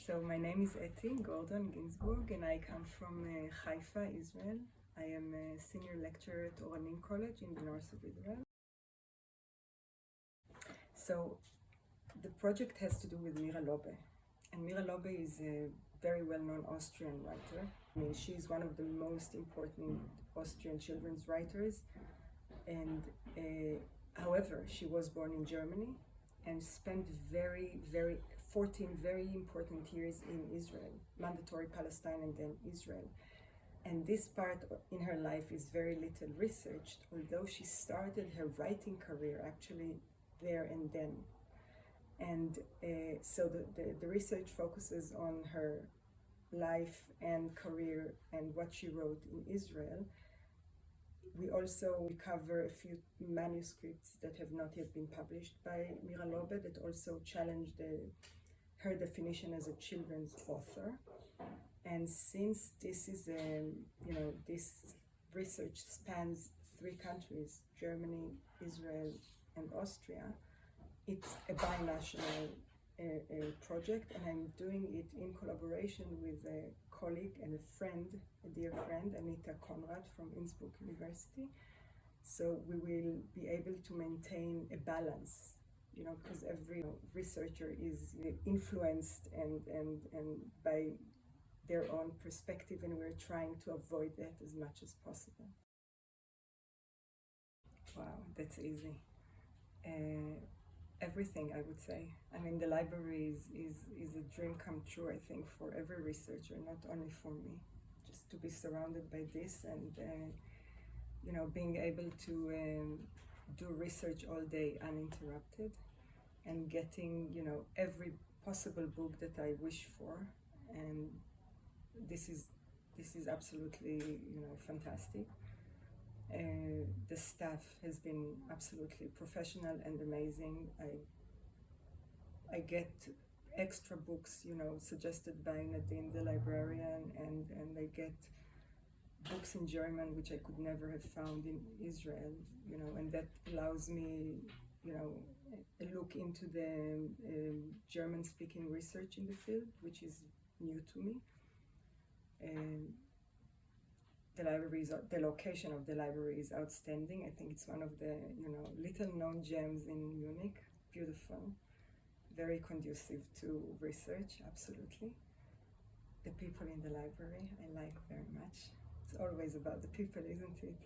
So my name is Etti Gordon Ginzburg and I come from Haifa, Israel. I am a senior lecturer at Oranim College in the north of Israel. So the project has to do with Mira Lobe. And Mira Lobe is a very well-known Austrian writer. I mean, she's one of the most important Austrian children's writers. And however, she was born in Germany and spent 14 very important years in Israel, mandatory Palestine and then Israel. And this part in her life is very little researched, although she started her writing career actually there and then. And so the research focuses on her life and career and what she wrote in Israel. We also cover a few manuscripts that have not yet been published by Mira Lobe that also challenge her definition as a children's author. And since this is this research spans 3 countries, Germany, Israel, and Austria, it's a binational project, and I'm doing it in collaboration with a colleague and a dear friend, Anita Conrad from Innsbruck University. So we will be able to maintain a balance, because every researcher is influenced and by their own perspective, and we're trying to avoid that as much as possible. Wow, that's easy. Everything, I would say. I mean, the library is a dream come true, I think, for every researcher, not only for me. Just to be surrounded by this and, being able to do research all day uninterrupted and getting, every possible book that I wish for. And this is absolutely, fantastic. The staff has been absolutely professional and amazing. I get extra books, suggested by Nadine, the librarian, and I get books in German which I could never have found in Israel, and that allows me, a look into the German-speaking research in the field, which is new to me. The location of the library is outstanding. I think it's one of the, little-known gems in Munich. Beautiful, very conducive to research, absolutely. The people in the library, I like very much. It's always about the people, isn't it?